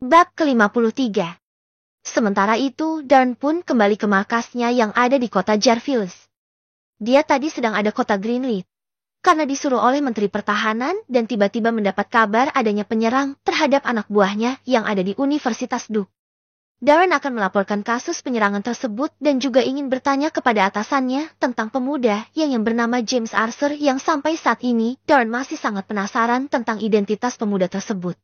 Bab ke-53. Sementara itu, Darn pun kembali ke markasnya yang ada di kota Jarvis. Dia tadi sedang ada kota Greenleaf, karena disuruh oleh Menteri Pertahanan dan tiba-tiba mendapat kabar adanya penyerang terhadap anak buahnya yang ada di Universitas Duke. Darn akan melaporkan kasus penyerangan tersebut dan juga ingin bertanya kepada atasannya tentang pemuda yang bernama James Arthur yang sampai saat ini Darn masih sangat penasaran tentang identitas pemuda tersebut.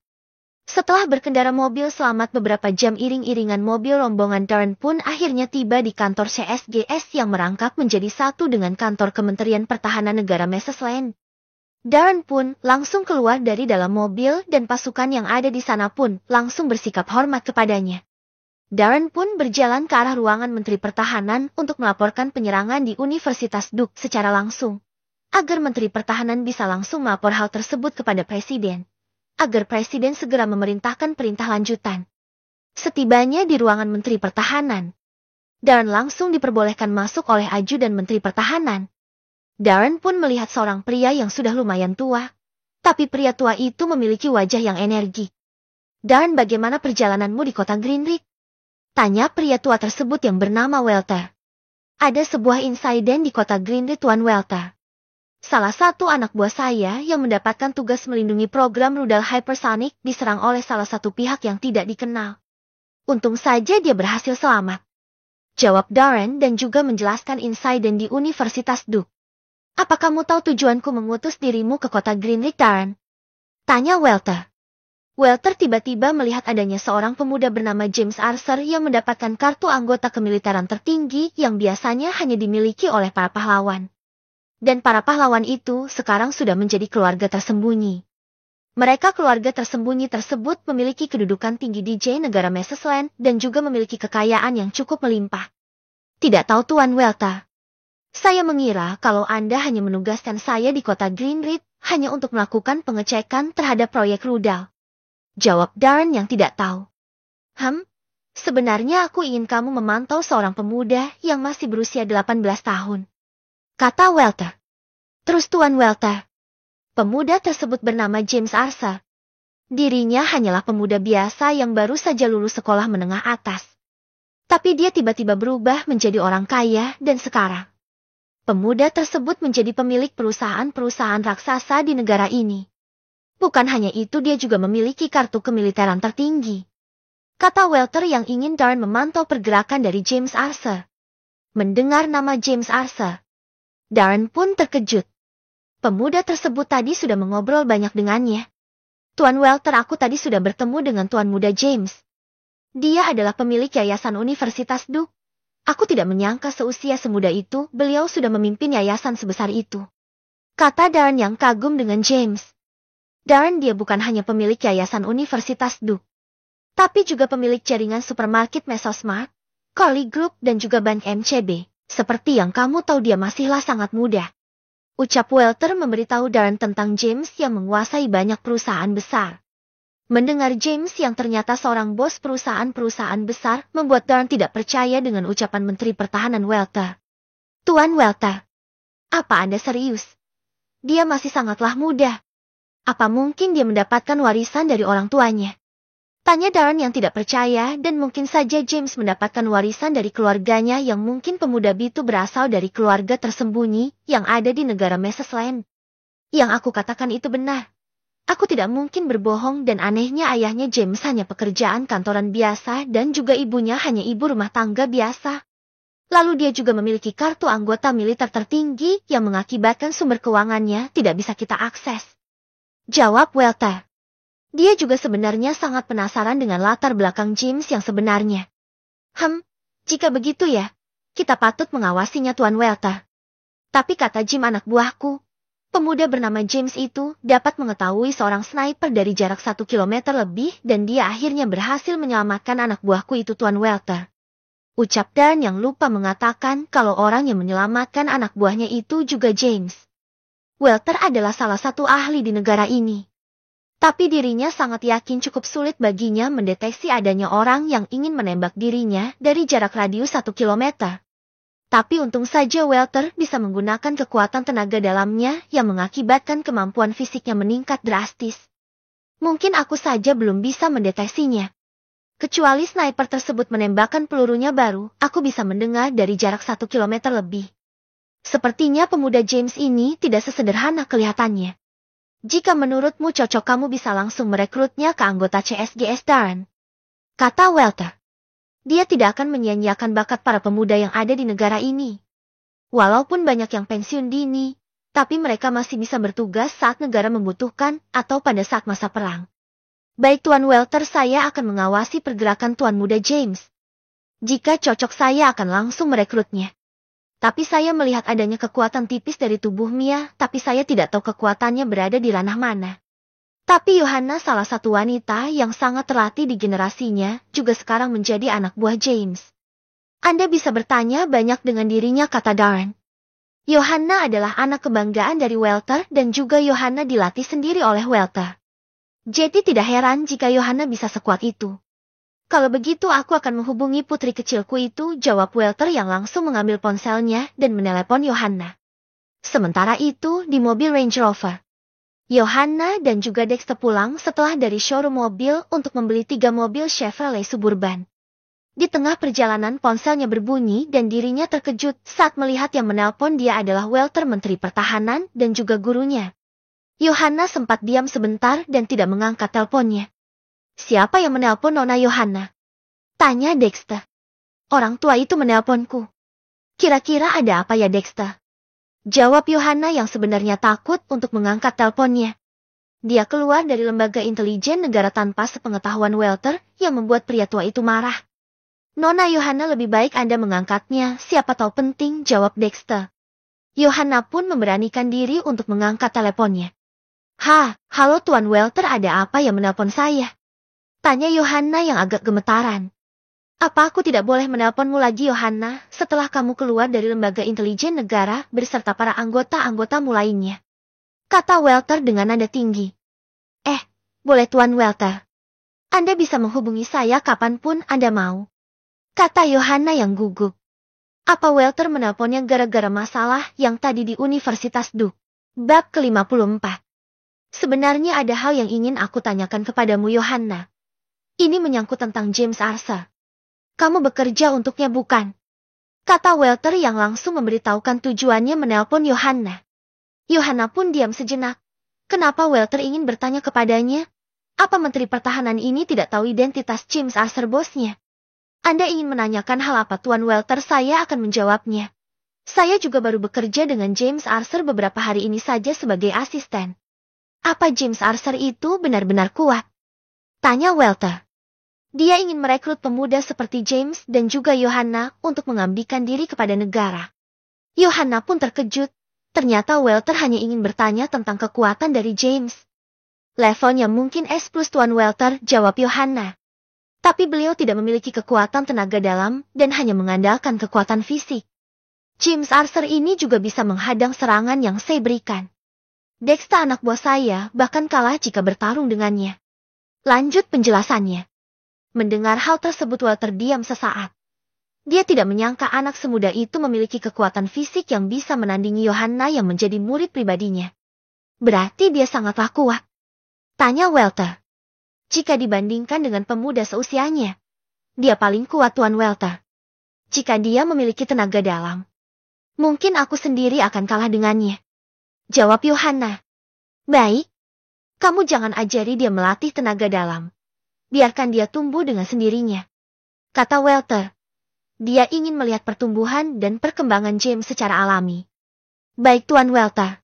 Setelah berkendara mobil selamat beberapa jam, iring-iringan mobil rombongan Darn pun akhirnya tiba di kantor CSGS yang merangkap menjadi satu dengan kantor Kementerian Pertahanan Negara Massasland. Darn pun langsung keluar dari dalam mobil dan pasukan yang ada di sana pun langsung bersikap hormat kepadanya. Darn pun berjalan ke arah ruangan Menteri Pertahanan untuk melaporkan penyerangan di Universitas Duke secara langsung, agar Menteri Pertahanan bisa langsung melapor hal tersebut kepada Presiden, agar Presiden segera memerintahkan perintah lanjutan. Setibanya di ruangan Menteri Pertahanan, Darn langsung diperbolehkan masuk oleh ajudan Menteri Pertahanan. Darn pun melihat seorang pria yang sudah lumayan tua, tapi pria tua itu memiliki wajah yang energik. "Darn, bagaimana perjalananmu di kota Greenleaf?" tanya pria tua tersebut yang bernama Welter. "Ada sebuah insiden di kota Greenleaf, Tuan Welter. Salah satu anak buah saya yang mendapatkan tugas melindungi program rudal hypersonic diserang oleh salah satu pihak yang tidak dikenal. Untung saja dia berhasil selamat," jawab Darn dan juga menjelaskan insiden di Universitas Duke. "Apa kamu tahu tujuanku mengutus dirimu ke kota Greenleaf, Darn?" tanya Welter. Welter tiba-tiba melihat adanya seorang pemuda bernama James Arthur yang mendapatkan kartu anggota kemiliteran tertinggi yang biasanya hanya dimiliki oleh para pahlawan. Dan para pahlawan itu sekarang sudah menjadi keluarga tersembunyi. Mereka keluarga tersembunyi tersebut memiliki kedudukan tinggi di negara Massasland dan juga memiliki kekayaan yang cukup melimpah. "Tidak tahu, Tuan Welter. Saya mengira kalau Anda hanya menugaskan saya di kota Greenleaf hanya untuk melakukan pengecekan terhadap proyek rudal," jawab Darn yang tidak tahu. Sebenarnya aku ingin kamu memantau seorang pemuda yang masih berusia 18 tahun, kata Welter. "Terus, Tuan Welter?" "Pemuda tersebut bernama James Arthur. Dirinya hanyalah pemuda biasa yang baru saja lulus sekolah menengah atas. Tapi dia tiba-tiba berubah menjadi orang kaya dan sekarang pemuda tersebut menjadi pemilik perusahaan-perusahaan raksasa di negara ini. Bukan hanya itu, dia juga memiliki kartu kemiliteran tertinggi," kata Welter yang ingin Darn memantau pergerakan dari James Arthur. Mendengar nama James Arthur, Darn pun terkejut. Pemuda tersebut tadi sudah mengobrol banyak dengannya. "Tuan Welter, aku tadi sudah bertemu dengan Tuan Muda James. Dia adalah pemilik yayasan Universitas Duke. Aku tidak menyangka seusia semuda itu beliau sudah memimpin yayasan sebesar itu," kata Darn yang kagum dengan James. Darn, dia bukan hanya pemilik yayasan Universitas Duke, tapi juga pemilik jaringan supermarket Mesosmart, Corley Group dan juga Bank MCB. "Seperti yang kamu tahu, dia masihlah sangat muda," ucap Welter memberitahu Darn tentang James yang menguasai banyak perusahaan besar. Mendengar James yang ternyata seorang bos perusahaan-perusahaan besar membuat Darn tidak percaya dengan ucapan Menteri Pertahanan Welter. "Tuan Welter, apa Anda serius? Dia masih sangatlah muda. Apa mungkin dia mendapatkan warisan dari orang tuanya?" tanya Darn yang tidak percaya, dan mungkin saja James mendapatkan warisan dari keluarganya yang mungkin pemuda itu berasal dari keluarga tersembunyi yang ada di negara Massasland. "Yang aku katakan itu benar. Aku tidak mungkin berbohong, dan anehnya ayahnya James hanya pekerjaan kantoran biasa dan juga ibunya hanya ibu rumah tangga biasa. Lalu dia juga memiliki kartu anggota militer tertinggi yang mengakibatkan sumber keuangannya tidak bisa kita akses," jawab Welter. Dia juga sebenarnya sangat penasaran dengan latar belakang James yang sebenarnya. Jika begitu ya, kita patut mengawasinya, Tuan Welter. Tapi kata Jim, anak buahku, pemuda bernama James itu dapat mengetahui seorang sniper dari jarak 1 kilometer lebih dan dia akhirnya berhasil menyelamatkan anak buahku itu, Tuan Welter. Ucap Darn yang lupa mengatakan kalau orang yang menyelamatkan anak buahnya itu juga James. Welter adalah salah satu ahli di negara ini. Tapi dirinya sangat yakin cukup sulit baginya mendeteksi adanya orang yang ingin menembak dirinya dari jarak radius 1 kilometer. Tapi untung saja Welter bisa menggunakan kekuatan tenaga dalamnya yang mengakibatkan kemampuan fisiknya meningkat drastis. Mungkin aku saja belum bisa mendeteksinya, Kecuali sniper tersebut menembakkan pelurunya baru, aku bisa mendengar dari jarak 1 kilometer lebih. Sepertinya pemuda James ini tidak sesederhana kelihatannya. Jika menurutmu cocok, kamu bisa langsung merekrutnya ke anggota CSGS Darren, kata Walter. Dia tidak akan menyia-nyiakan bakat para pemuda yang ada di negara ini. Walaupun banyak yang pensiun dini, tapi mereka masih bisa bertugas saat negara membutuhkan atau pada saat masa perang. Baik Tuan Walter, saya akan mengawasi pergerakan Tuan Muda James. Jika cocok, saya akan langsung merekrutnya. Tapi saya melihat adanya kekuatan tipis dari tubuh Mia, tapi saya tidak tahu kekuatannya berada di ranah mana. Tapi Yohanna, salah satu wanita yang sangat terlatih di generasinya, juga sekarang menjadi anak buah James. Anda bisa bertanya banyak dengan dirinya, kata Darren. Yohanna adalah anak kebanggaan dari Walter dan juga Yohanna dilatih sendiri oleh Walter. Jadi tidak heran jika Yohanna bisa sekuat itu. Kalau begitu aku akan menghubungi putri kecilku itu, jawab Walter yang langsung mengambil ponselnya dan menelepon Yohanna. Sementara itu di mobil Range Rover, Yohanna dan juga Dexter pulang setelah dari showroom mobil untuk membeli 3 mobil Chevrolet Suburban. Di tengah perjalanan ponselnya berbunyi dan dirinya terkejut saat melihat yang menelpon dia adalah Walter, Menteri Pertahanan dan juga gurunya. Yohanna sempat diam sebentar dan tidak mengangkat teleponnya. Siapa yang menelpon, Nona Yohanna? Tanya Dexter. Orang tua itu menelponku. Kira-kira ada apa ya, Dexter? Jawab Yohanna yang sebenarnya takut untuk mengangkat teleponnya. Dia keluar dari lembaga intelijen negara tanpa sepengetahuan Walter yang membuat pria tua itu marah. Nona Yohanna, lebih baik Anda mengangkatnya, siapa tahu penting, jawab Dexter. Yohanna pun memberanikan diri untuk mengangkat teleponnya. Halo Tuan Walter, ada apa yang menelpon saya? Tanya Yohanna yang agak gemetaran. Apa aku tidak boleh menelponmu lagi, Yohanna, setelah kamu keluar dari lembaga intelijen negara beserta para anggota-anggotamu lainnya? Kata Walter dengan nada tinggi. Boleh Tuan Walter. Anda bisa menghubungi saya kapanpun Anda mau. Kata Yohanna yang gugup. Apa Walter menelponnya gara-gara masalah yang tadi di Universitas Duke? Bab ke-54. Sebenarnya ada hal yang ingin aku tanyakan kepadamu, Yohanna. Ini menyangkut tentang James Arthur. Kamu bekerja untuknya, bukan? Kata Walter yang langsung memberitahukan tujuannya menelpon Yohanna. Yohanna pun diam sejenak. Kenapa Walter ingin bertanya kepadanya? Apa Menteri Pertahanan ini tidak tahu identitas James Arthur, bosnya? Anda ingin menanyakan hal apa, Tuan Walter? Saya akan menjawabnya. Saya juga baru bekerja dengan James Arthur beberapa hari ini saja sebagai asisten. Apa James Arthur itu benar-benar kuat? Tanya Walter. Dia ingin merekrut pemuda seperti James dan juga Yohanna untuk mengabdikan diri kepada negara. Yohanna pun terkejut. Ternyata Walter hanya ingin bertanya tentang kekuatan dari James. Levelnya mungkin S+, Tuan Walter, jawab Yohanna. Tapi beliau tidak memiliki kekuatan tenaga dalam dan hanya mengandalkan kekuatan fisik. James Arthur ini juga bisa menghadang serangan yang saya berikan. Dexter, anak buah saya, bahkan kalah jika bertarung dengannya. Lanjut penjelasannya. Mendengar hal tersebut Walter diam sesaat. Dia tidak menyangka anak semuda itu memiliki kekuatan fisik yang bisa menandingi Yohanna yang menjadi murid pribadinya. Berarti dia sangatlah kuat. Tanya Walter. Jika dibandingkan dengan pemuda seusianya, dia paling kuat, Tuan Walter. Jika dia memiliki tenaga dalam, mungkin aku sendiri akan kalah dengannya. Jawab Yohanna. Baik. Kamu jangan ajari dia melatih tenaga dalam. Biarkan dia tumbuh dengan sendirinya. Kata Walter. Dia ingin melihat pertumbuhan dan perkembangan James secara alami. Baik Tuan Walter.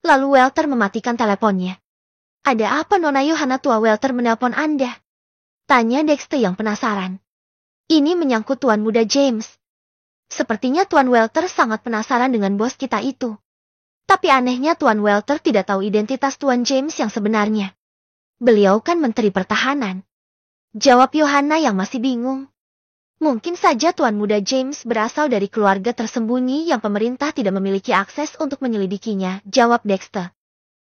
Lalu Walter mematikan teleponnya. Ada apa Nona Yohanna, Tua Walter menelpon Anda? Tanya Dexter yang penasaran. Ini menyangkut Tuan Muda James. Sepertinya Tuan Walter sangat penasaran dengan bos kita itu. Tapi anehnya Tuan Walter tidak tahu identitas Tuan James yang sebenarnya. Beliau kan Menteri Pertahanan. Jawab Yohanna yang masih bingung. Mungkin saja Tuan Muda James berasal dari keluarga tersembunyi yang pemerintah tidak memiliki akses untuk menyelidikinya, jawab Dexter.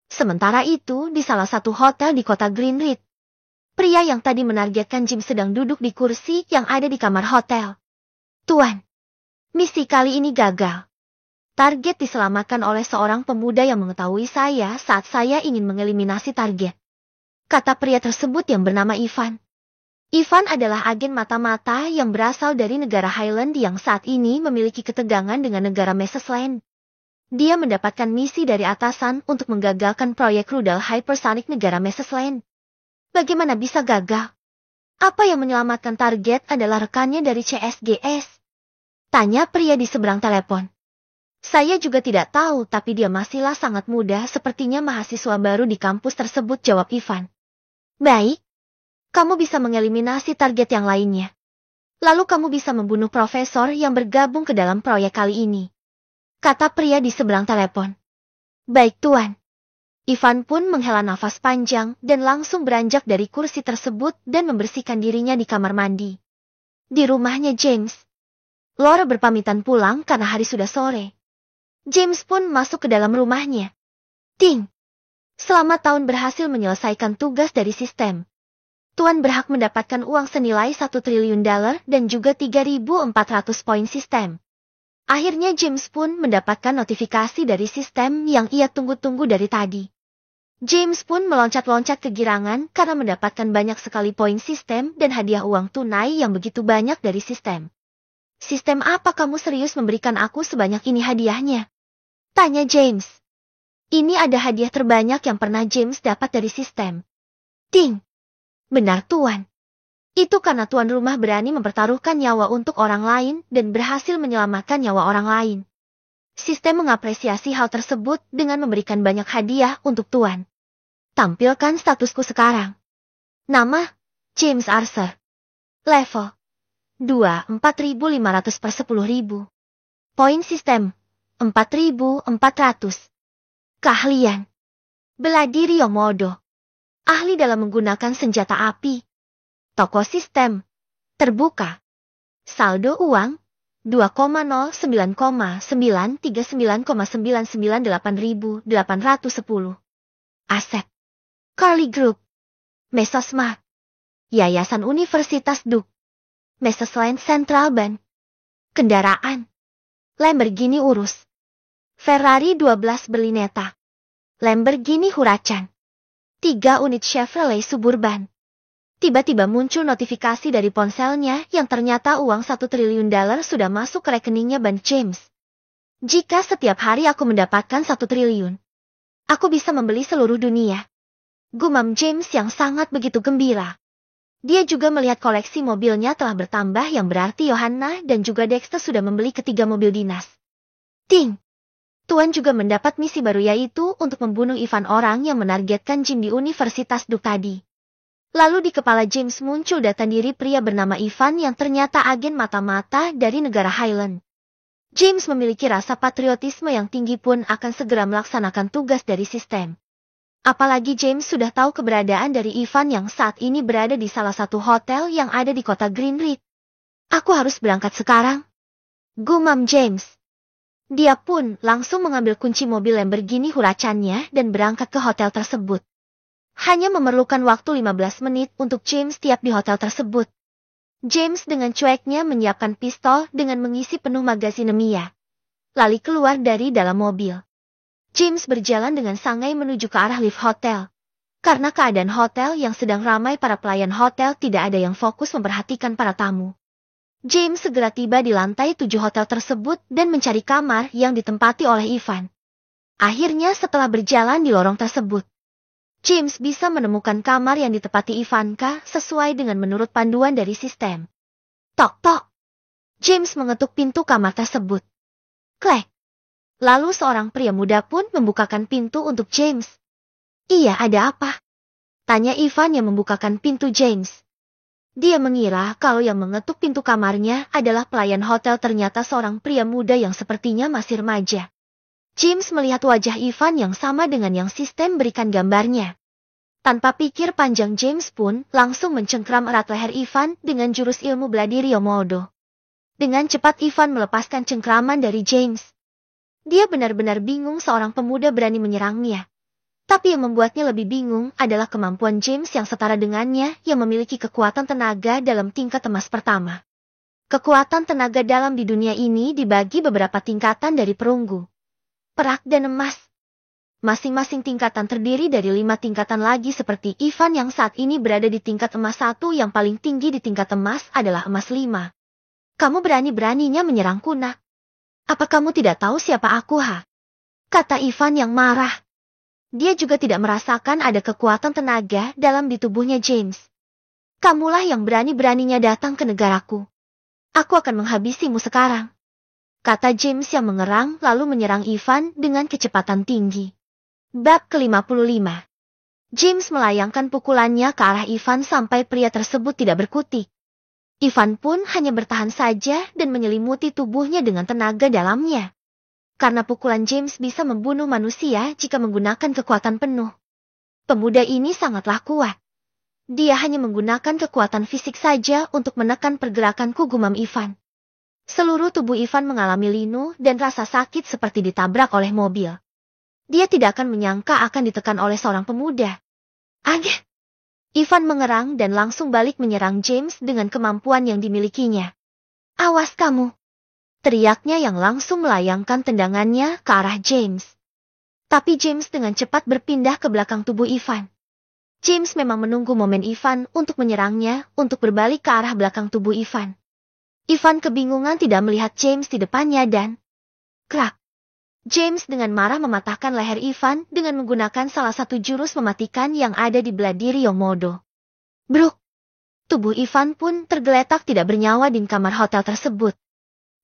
Sementara itu, di salah satu hotel di kota Greenridge, pria yang tadi menargetkan James sedang duduk di kursi yang ada di kamar hotel. Tuan, misi kali ini gagal. Target diselamatkan oleh seorang pemuda yang mengetahui saya saat saya ingin mengeliminasi target. Kata pria tersebut yang bernama Ivan. Ivan adalah agen mata-mata yang berasal dari negara Highland yang saat ini memiliki ketegangan dengan negara Mesesland. Dia mendapatkan misi dari atasan untuk menggagalkan proyek rudal hypersonic negara Mesesland. Bagaimana bisa gagal? Apa yang menyelamatkan target adalah rekannya dari CSGS? Tanya pria di seberang telepon. Saya juga tidak tahu, tapi dia masihlah sangat muda, sepertinya mahasiswa baru di kampus tersebut, jawab Ivan. Baik. Kamu bisa mengeliminasi target yang lainnya. Lalu kamu bisa membunuh profesor yang bergabung ke dalam proyek kali ini, kata pria di seberang telepon. Baik Tuan. Ivan pun menghela nafas panjang dan langsung beranjak dari kursi tersebut dan membersihkan dirinya di kamar mandi. Di rumahnya James, Laura berpamitan pulang karena hari sudah sore. James pun masuk ke dalam rumahnya. Ting. Selamat tahun berhasil menyelesaikan tugas dari sistem. Tuan berhak mendapatkan uang senilai $1 triliun dan juga 3.400 poin sistem. Akhirnya James pun mendapatkan notifikasi dari sistem yang ia tunggu-tunggu dari tadi. James pun meloncat-loncat kegirangan karena mendapatkan banyak sekali poin sistem dan hadiah uang tunai yang begitu banyak dari sistem. Sistem apa kamu serius memberikan aku sebanyak ini hadiahnya? Tanya James. Ini ada hadiah terbanyak yang pernah James dapat dari sistem. Ting. Benar Tuan. Itu karena tuan rumah berani mempertaruhkan nyawa untuk orang lain dan berhasil menyelamatkan nyawa orang lain. Sistem mengapresiasi hal tersebut dengan memberikan banyak hadiah untuk tuan. Tampilkan statusku sekarang. Nama, James Archer. Level 2, 4.500 per 10.000. Poin sistem, 4.400. Keahlian, bela diri Yomodo. Ahli dalam menggunakan senjata api. Toko sistem. Terbuka. Saldo uang. 2,09,939,998.810. Aset. Carly Group. Mesosmart. Yayasan Universitas Duke. Mesosland Central Bank. Kendaraan. Lamborghini Urus. Ferrari 12 Berlinetta. Lamborghini Huracan. 3 unit Chevrolet Suburban. Tiba-tiba muncul notifikasi dari ponselnya yang ternyata uang $1 triliun sudah masuk ke rekeningnya Ban James. Jika setiap hari aku mendapatkan 1 triliun, aku bisa membeli seluruh dunia. Gumam James yang sangat begitu gembira. Dia juga melihat koleksi mobilnya telah bertambah, yang berarti Johanna dan juga Dexter sudah membeli ketiga mobil dinas. Ting. Tuan juga mendapat misi baru, yaitu untuk membunuh Ivan, orang yang menargetkan Jim di Universitas Duke tadi. Lalu di kepala James muncul data diri pria bernama Ivan yang ternyata agen mata-mata dari negara Highland. James memiliki rasa patriotisme yang tinggi pun akan segera melaksanakan tugas dari sistem. Apalagi James sudah tahu keberadaan dari Ivan yang saat ini berada di salah satu hotel yang ada di kota Greenridge. Aku harus berangkat sekarang, gumam James. Dia pun langsung mengambil kunci mobil Lamborghini Huracannya dan berangkat ke hotel tersebut. Hanya memerlukan waktu 15 menit untuk James tiap di hotel tersebut. James dengan cueknya menyiapkan pistol dengan mengisi penuh magazin Mia. Lalu keluar dari dalam mobil. James berjalan dengan sangai menuju ke arah lift hotel. Karena keadaan hotel yang sedang ramai, para pelayan hotel tidak ada yang fokus memperhatikan para tamu. James segera tiba di lantai 7 hotel tersebut dan mencari kamar yang ditempati oleh Ivan. Akhirnya setelah berjalan di lorong tersebut, James bisa menemukan kamar yang ditempati Ivanka sesuai dengan menurut panduan dari sistem. Tok-tok. James mengetuk pintu kamar tersebut. Klek. Lalu seorang pria muda pun membukakan pintu untuk James. Iya, ada apa? Tanya Ivan yang membukakan pintu James. Dia mengira kalau yang mengetuk pintu kamarnya adalah pelayan hotel, ternyata seorang pria muda yang sepertinya masih remaja. James melihat wajah Ivan yang sama dengan yang sistem berikan gambarnya. Tanpa pikir panjang, James pun langsung mencengkram erat leher Ivan dengan jurus ilmu bela diri Yomodo. Dengan cepat Ivan melepaskan cengkraman dari James. Dia benar-benar bingung seorang pemuda berani menyerangnya. Tapi yang membuatnya lebih bingung adalah kemampuan James yang setara dengannya, yang memiliki kekuatan tenaga dalam tingkat emas pertama. Kekuatan tenaga dalam di dunia ini dibagi beberapa tingkatan dari perunggu, perak dan emas. Masing-masing tingkatan terdiri dari 5 tingkatan lagi seperti Ivan yang saat ini berada di tingkat emas 1 yang paling tinggi di tingkat emas adalah emas 5. Kamu berani-beraninya menyerangku, nak? Apa kamu tidak tahu siapa aku, ha? Kata Ivan yang marah. Dia juga tidak merasakan ada kekuatan tenaga dalam di tubuhnya James. Kamulah yang berani-beraninya datang ke negaraku. Aku akan menghabisimu sekarang. Kata James yang mengerang lalu menyerang Ivan dengan kecepatan tinggi. Bab ke-55. James melayangkan pukulannya ke arah Ivan sampai pria tersebut tidak berkutik. Ivan pun hanya bertahan saja dan menyelimuti tubuhnya dengan tenaga dalamnya. Karena pukulan James bisa membunuh manusia jika menggunakan kekuatan penuh. Pemuda ini sangatlah kuat. Dia hanya menggunakan kekuatan fisik saja untuk menekan pergerakanku, gumam Ivan. Seluruh tubuh Ivan mengalami linu dan rasa sakit seperti ditabrak oleh mobil. Dia tidak akan menyangka akan ditekan oleh seorang pemuda. Agh! Ivan mengerang dan langsung balik menyerang James dengan kemampuan yang dimilikinya. Awas kamu! Teriaknya yang langsung melayangkan tendangannya ke arah James. Tapi James dengan cepat berpindah ke belakang tubuh Ivan. James memang menunggu momen Ivan untuk menyerangnya untuk berbalik ke arah belakang tubuh Ivan. Ivan kebingungan tidak melihat James di depannya dan... Krak! James dengan marah mematahkan leher Ivan dengan menggunakan salah satu jurus mematikan yang ada di bela diri Yomodo. Bruk! Tubuh Ivan pun tergeletak tidak bernyawa di kamar hotel tersebut.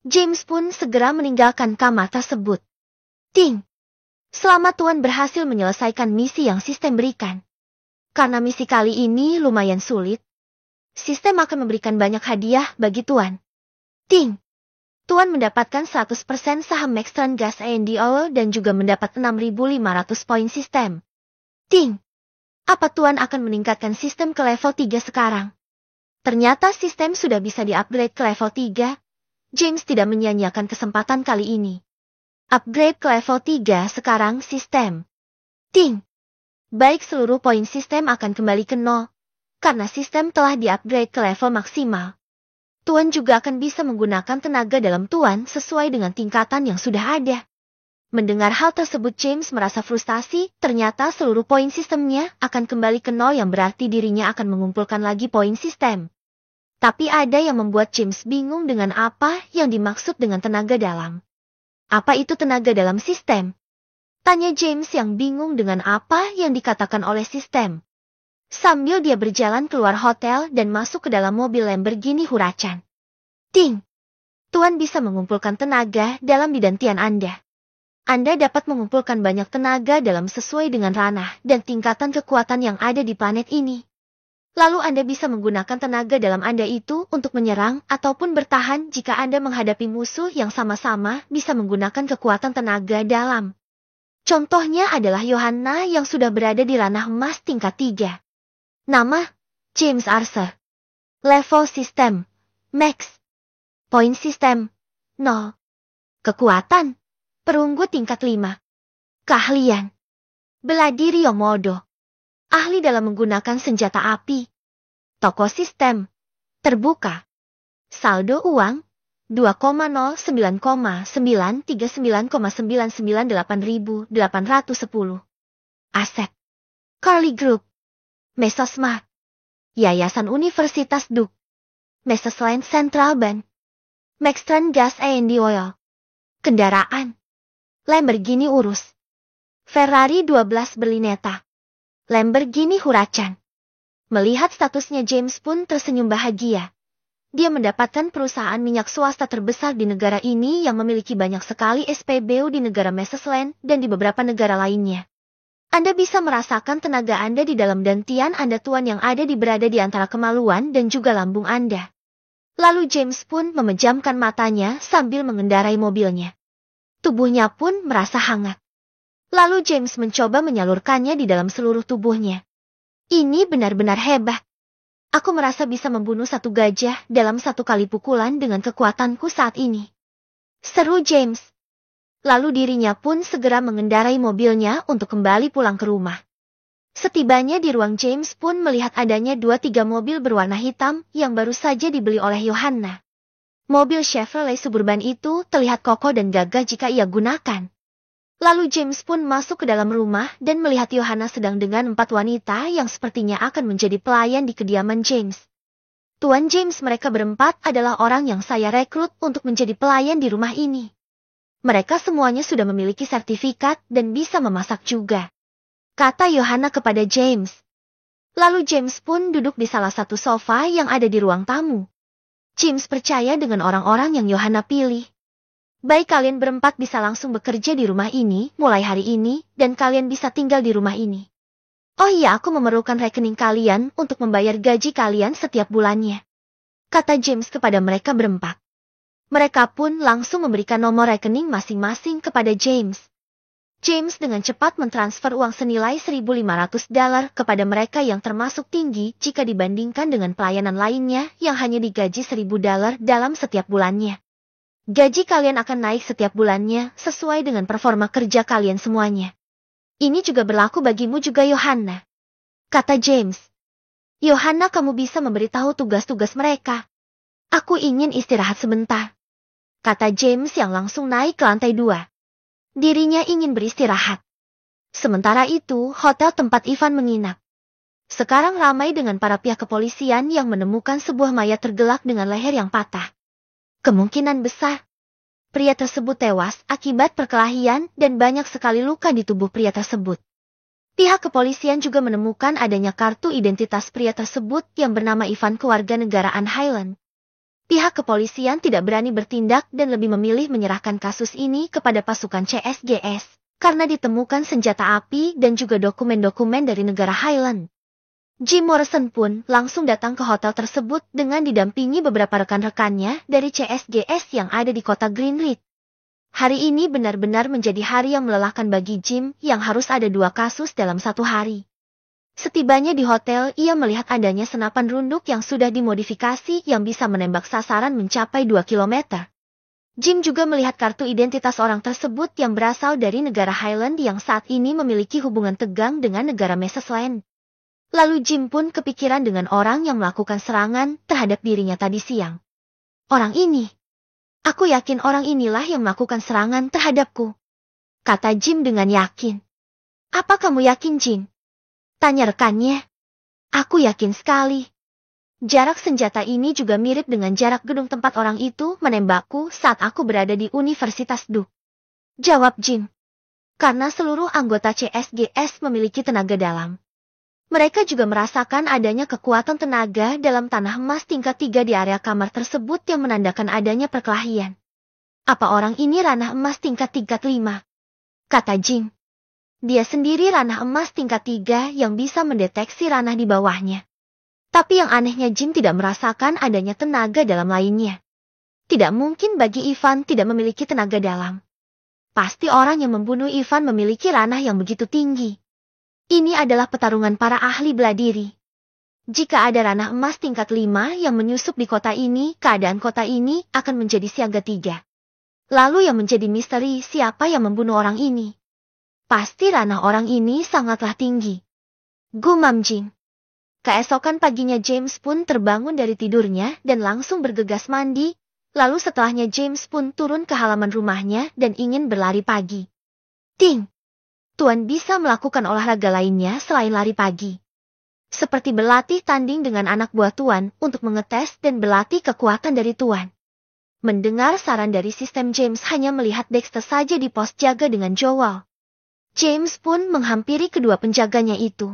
James pun segera meninggalkan kamar tersebut. Ting! Selamat Tuan berhasil menyelesaikan misi yang sistem berikan. Karena misi kali ini lumayan sulit, sistem akan memberikan banyak hadiah bagi Tuan. Ting! Tuan mendapatkan 100% saham Maxtron Gas A&D Oil dan juga mendapat 6.500 poin sistem. Ting! Apa Tuan akan meningkatkan sistem ke level 3 sekarang? Ternyata sistem sudah bisa di-upgrade ke level 3. James tidak menyia-nyiakan kesempatan kali ini. Upgrade ke level 3 sekarang sistem. Ting! Baik, seluruh poin sistem akan kembali ke 0. Karena sistem telah di-upgrade ke level maksimal. Tuan juga akan bisa menggunakan tenaga dalam Tuan sesuai dengan tingkatan yang sudah ada. Mendengar hal tersebut James merasa frustasi, ternyata seluruh poin sistemnya akan kembali ke 0 yang berarti dirinya akan mengumpulkan lagi poin sistem. Tapi ada yang membuat James bingung dengan apa yang dimaksud dengan tenaga dalam. Apa itu tenaga dalam sistem? Tanya James yang bingung dengan apa yang dikatakan oleh sistem. Sambil dia berjalan keluar hotel dan masuk ke dalam mobil Lamborghini Huracan. Ting! Tuan bisa mengumpulkan tenaga dalam didantian Anda. Anda dapat mengumpulkan banyak tenaga dalam sesuai dengan ranah dan tingkatan kekuatan yang ada di planet ini. Lalu Anda bisa menggunakan tenaga dalam Anda itu untuk menyerang ataupun bertahan jika Anda menghadapi musuh yang sama-sama bisa menggunakan kekuatan tenaga dalam. Contohnya adalah Yohanna yang sudah berada di ranah emas tingkat 3. Nama, James Arthur. Level sistem, Max. Poin sistem, 0. Kekuatan, perunggu tingkat 5. Keahlian, bela diri Yomodo. Ahli dalam menggunakan senjata api. Toko sistem, terbuka. Saldo uang, 2,0939,998.810. Aset, Carly Group. Mesosmart, Yayasan Universitas Duke, Mesosland Central Bank, Maxtron Gas A&D Oil, Kendaraan, Lamborghini Urus, Ferrari 12 Berlinetta, Lamborghini Huracan. Melihat statusnya James pun tersenyum bahagia. Dia mendapatkan perusahaan minyak swasta terbesar di negara ini yang memiliki banyak sekali SPBU di negara Mesosland dan di beberapa negara lainnya. Anda bisa merasakan tenaga Anda di dalam dantian Anda Tuan yang ada berada di antara kemaluan dan juga lambung Anda. Lalu James pun memejamkan matanya sambil mengendarai mobilnya. Tubuhnya pun merasa hangat. Lalu James mencoba menyalurkannya di dalam seluruh tubuhnya. Ini benar-benar hebat. Aku merasa bisa membunuh satu gajah dalam satu kali pukulan dengan kekuatanku saat ini. Seru James. Lalu dirinya pun segera mengendarai mobilnya untuk kembali pulang ke rumah. Setibanya di ruang James pun melihat adanya 2-3 mobil berwarna hitam yang baru saja dibeli oleh Yohanna. Mobil Chevrolet Suburban itu terlihat kokoh dan gagah jika ia gunakan. Lalu James pun masuk ke dalam rumah dan melihat Yohana sedang dengan 4 wanita yang sepertinya akan menjadi pelayan di kediaman James. Tuan James, mereka berempat adalah orang yang saya rekrut untuk menjadi pelayan di rumah ini. Mereka semuanya sudah memiliki sertifikat dan bisa memasak juga, kata Yohana kepada James. Lalu James pun duduk di salah satu sofa yang ada di ruang tamu. James percaya dengan orang-orang yang Yohana pilih. Baik, kalian berempat bisa langsung bekerja di rumah ini mulai hari ini dan kalian bisa tinggal di rumah ini. Oh iya, aku memerlukan rekening kalian untuk membayar gaji kalian setiap bulannya, kata James kepada mereka berempat. Mereka pun langsung memberikan nomor rekening masing-masing kepada James. James dengan cepat mentransfer uang senilai $1.500 kepada mereka yang termasuk tinggi jika dibandingkan dengan pelayanan lainnya yang hanya digaji $1.000 dalam setiap bulannya. Gaji kalian akan naik setiap bulannya sesuai dengan performa kerja kalian semuanya. Ini juga berlaku bagimu juga, Yohana, kata James. Yohana, kamu bisa memberitahu tugas-tugas mereka. Aku ingin istirahat sebentar, kata James yang langsung naik ke lantai 2. Dirinya ingin beristirahat. Sementara itu, hotel tempat Ivan menginap sekarang ramai dengan para pihak kepolisian yang menemukan sebuah mayat tergelak dengan leher yang patah. Kemungkinan besar pria tersebut tewas akibat perkelahian dan banyak sekali luka di tubuh pria tersebut. Pihak kepolisian juga menemukan adanya kartu identitas pria tersebut yang bernama Ivan, kewarganegaraan Highland. Pihak kepolisian tidak berani bertindak dan lebih memilih menyerahkan kasus ini kepada pasukan CSGS karena ditemukan senjata api dan juga dokumen-dokumen dari negara Highland. Jim Morrison pun langsung datang ke hotel tersebut dengan didampingi beberapa rekan-rekannya dari CSGS yang ada di kota Greenridge. Hari ini benar-benar menjadi hari yang melelahkan bagi Jim yang harus ada 2 kasus dalam satu hari. Setibanya di hotel, ia melihat adanya senapan runduk yang sudah dimodifikasi yang bisa menembak sasaran mencapai 2 km. Jim juga melihat kartu identitas orang tersebut yang berasal dari negara Highland yang saat ini memiliki hubungan tegang dengan negara Mesesland. Lalu Jim pun kepikiran dengan orang yang melakukan serangan terhadap dirinya tadi siang. Orang ini. Aku yakin orang inilah yang melakukan serangan terhadapku, kata Jim dengan yakin. Apa kamu yakin, Jim? Tanya rekannya. Aku yakin sekali. Jarak senjata ini juga mirip dengan jarak gedung tempat orang itu menembakku saat aku berada di Universitas Duke, jawab Jim. Karena seluruh anggota CSGS memiliki tenaga dalam. Mereka juga merasakan adanya kekuatan tenaga dalam tanah emas tingkat 3 di area kamar tersebut yang menandakan adanya perkelahian. Apa orang ini ranah emas tingkat 5? Kata Jim. Dia sendiri ranah emas tingkat 3 yang bisa mendeteksi ranah di bawahnya. Tapi yang anehnya Jim tidak merasakan adanya tenaga dalam lainnya. Tidak mungkin bagi Ivan tidak memiliki tenaga dalam. Pasti orang yang membunuh Ivan memiliki ranah yang begitu tinggi. Ini adalah pertarungan para ahli bela diri. Jika ada ranah emas tingkat 5 yang menyusup di kota ini, keadaan kota ini akan menjadi siaga 3. Lalu yang menjadi misteri, siapa yang membunuh orang ini? Pasti ranah orang ini sangatlah tinggi, gumam Jim. Keesokan paginya James pun terbangun dari tidurnya dan langsung bergegas mandi. Lalu setelahnya James pun turun ke halaman rumahnya dan ingin berlari pagi. Ting! Tuan bisa melakukan olahraga lainnya selain lari pagi. Seperti berlatih tanding dengan anak buah Tuan untuk mengetes dan berlatih kekuatan dari Tuan. Mendengar saran dari sistem, James hanya melihat Dexter saja di pos jaga dengan Joel. James pun menghampiri kedua penjaganya itu.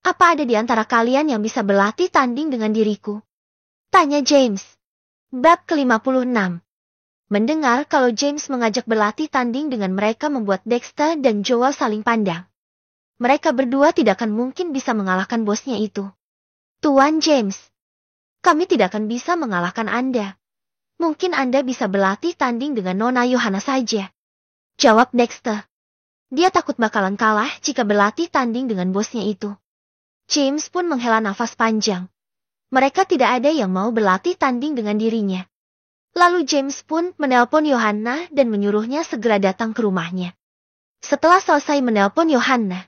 Apa ada di antara kalian yang bisa berlatih tanding dengan diriku? Tanya James. Bab ke-56. Mendengar kalau James mengajak berlatih tanding dengan mereka membuat Dexter dan Joel saling pandang. Mereka berdua tidak akan mungkin bisa mengalahkan bosnya itu. Tuan James, kami tidak akan bisa mengalahkan Anda. Mungkin Anda bisa berlatih tanding dengan Nona Yohana saja, jawab Dexter. Dia takut bakalan kalah jika berlatih tanding dengan bosnya itu. James pun menghela nafas panjang. Mereka tidak ada yang mau berlatih tanding dengan dirinya. Lalu James pun menelpon Yohana dan menyuruhnya segera datang ke rumahnya. Setelah selesai menelpon Yohana,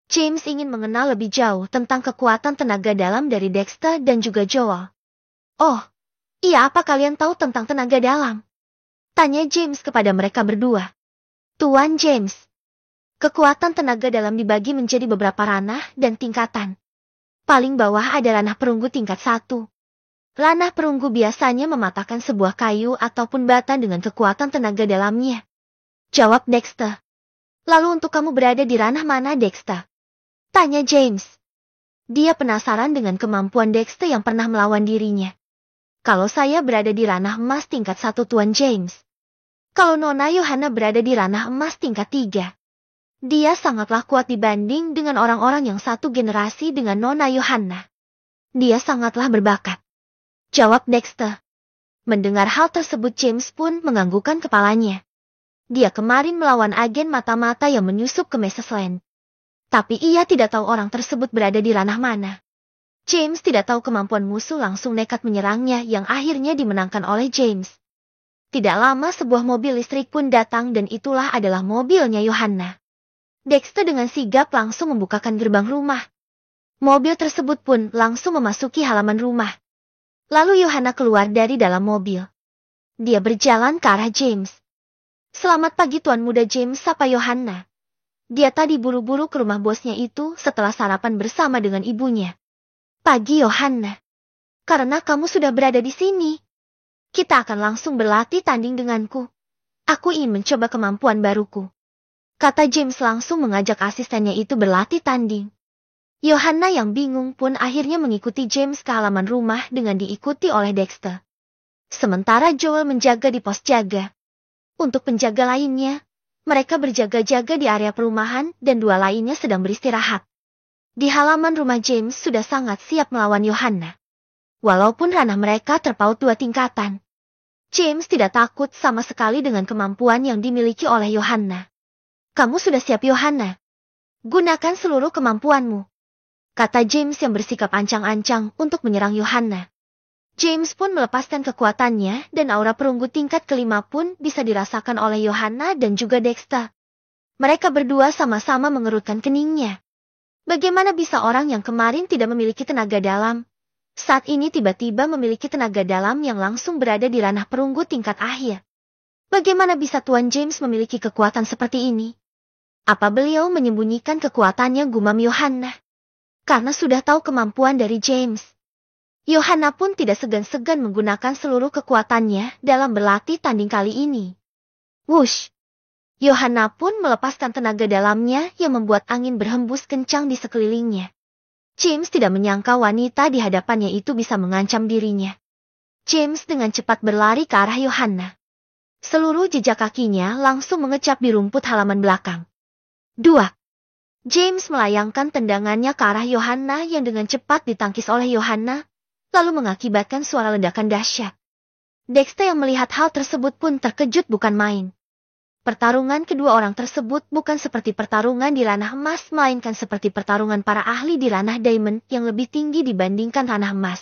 James ingin mengenal lebih jauh tentang kekuatan tenaga dalam dari Dexter dan juga Joel. Oh, iya, apa kalian tahu tentang tenaga dalam? Tanya James kepada mereka berdua. Tuan James. Kekuatan tenaga dalam dibagi menjadi beberapa ranah dan tingkatan. Paling bawah ada ranah perunggu tingkat 1. Ranah perunggu biasanya mematahkan sebuah kayu ataupun bata dengan kekuatan tenaga dalamnya. Jawab Dexter. Lalu untuk kamu berada di ranah mana, Dexter? Tanya James. Dia penasaran dengan kemampuan Dexter yang pernah melawan dirinya. Kalau saya berada di ranah emas tingkat 1, Tuan James. Kalau Nona Yohana berada di ranah emas tingkat 3. Dia sangatlah kuat dibanding dengan orang-orang yang satu generasi dengan Nona Yohana. Dia sangatlah berbakat. Jawab Dexter. Mendengar hal tersebut James pun menganggukkan kepalanya. Dia kemarin melawan agen mata-mata yang menyusup ke Mrs. Land. Tapi ia tidak tahu orang tersebut berada di ranah mana. James tidak tahu kemampuan musuh langsung nekat menyerangnya yang akhirnya dimenangkan oleh James. Tidak lama sebuah mobil listrik pun datang dan itulah adalah mobilnya Yohana. Dexter dengan sigap langsung membukakan gerbang rumah. Mobil tersebut pun langsung memasuki halaman rumah. Lalu Yohana keluar dari dalam mobil. Dia berjalan ke arah James. Selamat pagi Tuan Muda James, sapa Yohana. Dia tadi buru-buru ke rumah bosnya itu setelah sarapan bersama dengan ibunya. Pagi Yohana. Karena kamu sudah berada di sini, kita akan langsung berlatih tanding denganku. Aku ingin mencoba kemampuan baruku. Kata James langsung mengajak asistennya itu berlatih tanding. Yohana yang bingung pun akhirnya mengikuti James ke halaman rumah dengan diikuti oleh Dexter. Sementara Joel menjaga di pos jaga. Untuk penjaga lainnya, mereka berjaga-jaga di area perumahan dan 2 lainnya sedang beristirahat. Di halaman rumah James sudah sangat siap melawan Yohana. Walaupun ranah mereka terpaut 2 tingkatan. James tidak takut sama sekali dengan kemampuan yang dimiliki oleh Yohana. Kamu sudah siap Yohana? Gunakan seluruh kemampuanmu. Kata James yang bersikap ancang-ancang untuk menyerang Yohana. James pun melepaskan kekuatannya dan aura perunggu tingkat ke-5 pun bisa dirasakan oleh Yohana dan juga Dexter. Mereka berdua sama-sama mengerutkan keningnya. Bagaimana bisa orang yang kemarin tidak memiliki tenaga dalam, saat ini tiba-tiba memiliki tenaga dalam yang langsung berada di ranah perunggu tingkat akhir? Bagaimana bisa Tuan James memiliki kekuatan seperti ini? Apa beliau menyembunyikan kekuatannya, gumam Yohana? Karena sudah tahu kemampuan dari James, Yohana pun tidak segan-segan menggunakan seluruh kekuatannya dalam berlatih tanding kali ini. Wush! Yohana pun melepaskan tenaga dalamnya yang membuat angin berhembus kencang di sekelilingnya. James tidak menyangka wanita di hadapannya itu bisa mengancam dirinya. James dengan cepat berlari ke arah Yohana. Seluruh jejak kakinya langsung mengecap di rumput halaman belakang. 2. James melayangkan tendangannya ke arah Yohana yang dengan cepat ditangkis oleh Yohana, lalu mengakibatkan suara ledakan dahsyat. Dexter yang melihat hal tersebut pun terkejut bukan main. Pertarungan kedua orang tersebut bukan seperti pertarungan di ranah emas, melainkan seperti pertarungan para ahli di ranah diamond yang lebih tinggi dibandingkan ranah emas.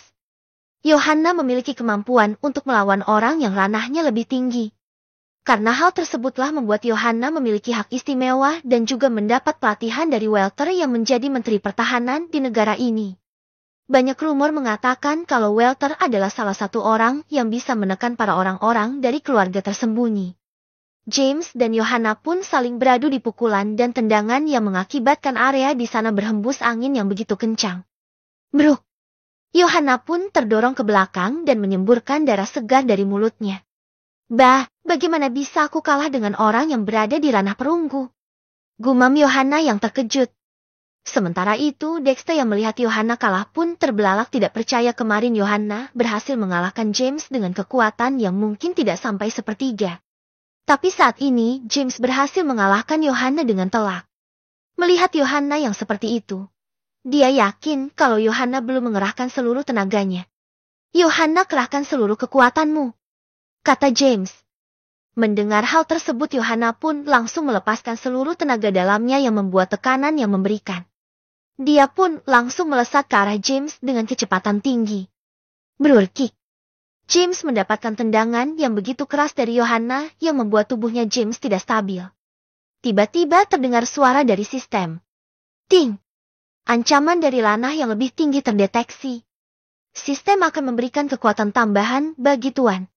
Yohana memiliki kemampuan untuk melawan orang yang ranahnya lebih tinggi. Karena hal tersebutlah membuat Yohana memiliki hak istimewa dan juga mendapat pelatihan dari Welter yang menjadi Menteri Pertahanan di negara ini. Banyak rumor mengatakan kalau Welter adalah salah satu orang yang bisa menekan para orang-orang dari keluarga tersembunyi. James dan Yohana pun saling beradu di pukulan dan tendangan yang mengakibatkan area di sana berhembus angin yang begitu kencang. Bruk! Yohana pun terdorong ke belakang dan menyemburkan darah segar dari mulutnya. Bah, bagaimana bisa aku kalah dengan orang yang berada di ranah perunggu? Gumam Yohana yang terkejut. Sementara itu, Dexter yang melihat Yohana kalah pun terbelalak tidak percaya kemarin Yohana berhasil mengalahkan James dengan kekuatan yang mungkin tidak sampai sepertiga. Tapi saat ini, James berhasil mengalahkan Yohana dengan telak. Melihat Yohana yang seperti itu, dia yakin kalau Yohana belum mengerahkan seluruh tenaganya. Yohana, kerahkan seluruh kekuatanmu, kata James. Mendengar hal tersebut Yohana pun langsung melepaskan seluruh tenaga dalamnya yang membuat tekanan yang memberikan. Dia pun langsung melesat ke arah James dengan kecepatan tinggi. Brur kick. James mendapatkan tendangan yang begitu keras dari Yohana yang membuat tubuhnya James tidak stabil. Tiba-tiba terdengar suara dari sistem. Ting! Ancaman dari ranah yang lebih tinggi terdeteksi. Sistem akan memberikan kekuatan tambahan bagi Tuan.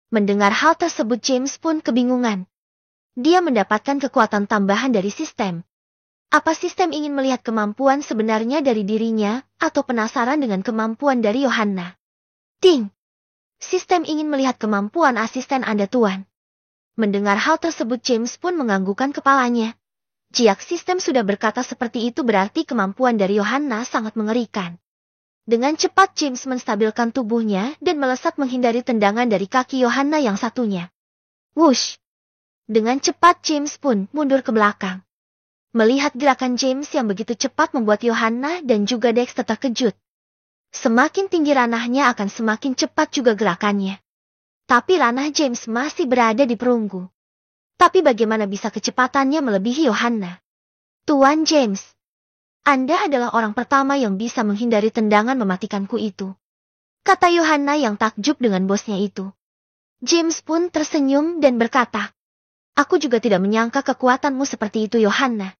Mendengar hal tersebut James pun kebingungan. Dia mendapatkan kekuatan tambahan dari sistem. Apa sistem ingin melihat kemampuan sebenarnya dari dirinya, atau penasaran dengan kemampuan dari Yohanna? Ting! Sistem ingin melihat kemampuan asisten Anda, Tuan. Mendengar hal tersebut, James pun menganggukkan kepalanya. Jika sistem sudah berkata seperti itu, berarti kemampuan dari Yohanna sangat mengerikan. Dengan cepat James menstabilkan tubuhnya dan melesat menghindari tendangan dari kaki Yohanna yang satunya. Wush! Dengan cepat James pun mundur ke belakang. Melihat gerakan James yang begitu cepat membuat Yohanna dan juga Dexter terkejut. Semakin tinggi ranahnya akan semakin cepat juga gerakannya. Tapi ranah James masih berada di perunggu. Tapi bagaimana bisa kecepatannya melebihi Yohanna? Tuan James, Anda adalah orang pertama yang bisa menghindari tendangan mematikanku itu, kata Yohanna yang takjub dengan bosnya itu. James pun tersenyum dan berkata, aku juga tidak menyangka kekuatanmu seperti itu, Yohanna.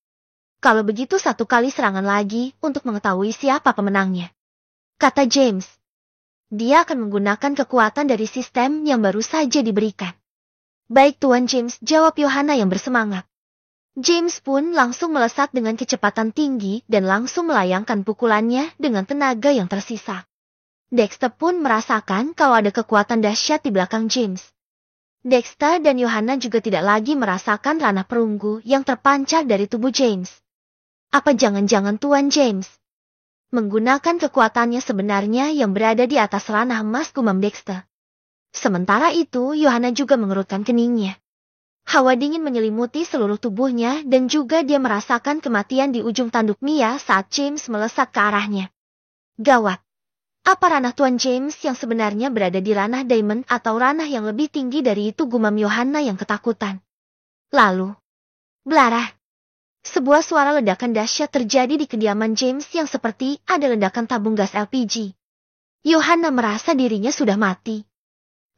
Kalau begitu satu kali serangan lagi untuk mengetahui siapa pemenangnya, kata James. Dia akan menggunakan kekuatan dari sistem yang baru saja diberikan. Baik Tuan James, jawab Yohanna yang bersemangat. James pun langsung melesat dengan kecepatan tinggi dan langsung melayangkan pukulannya dengan tenaga yang tersisa. Dexter pun merasakan kalau ada kekuatan dahsyat di belakang James. Dexter dan Yohanna juga tidak lagi merasakan ranah perunggu yang terpancar dari tubuh James. Apa jangan-jangan Tuan James menggunakan kekuatannya sebenarnya yang berada di atas ranah emas, gumam Dexter. Sementara itu, Yohanna juga mengerutkan keningnya. Hawa dingin menyelimuti seluruh tubuhnya dan juga dia merasakan kematian di ujung tanduk Mia saat James melesat ke arahnya. Gawat! Apa ranah Tuan James yang sebenarnya berada di ranah Diamond atau ranah yang lebih tinggi dari itu, gumam Yohanna yang ketakutan. Lalu, belarah! Sebuah suara ledakan dahsyat terjadi di kediaman James yang seperti ada ledakan tabung gas LPG. Yohanna merasa dirinya sudah mati.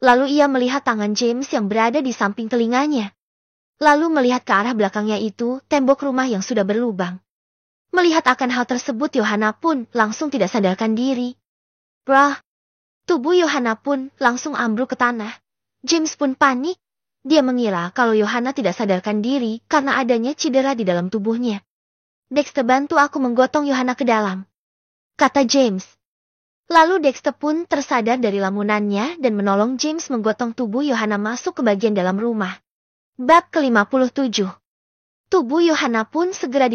Lalu ia melihat tangan James yang berada di samping telinganya. Lalu melihat ke arah belakangnya itu, tembok rumah yang sudah berlubang. Melihat akan hal tersebut, Yohanna pun langsung tidak sadarkan diri. Brah! Tubuh Yohanna pun langsung ambruk ke tanah. James pun panik. Dia mengira kalau Yohanna tidak sadarkan diri karena adanya cedera di dalam tubuhnya. Dexter, bantu aku menggotong Yohanna ke dalam, kata James. Lalu Dexter pun tersadar dari lamunannya dan menolong James menggotong tubuh Yohanna masuk ke bagian dalam rumah. Bab ke-57. Tubuh Yohanna pun segera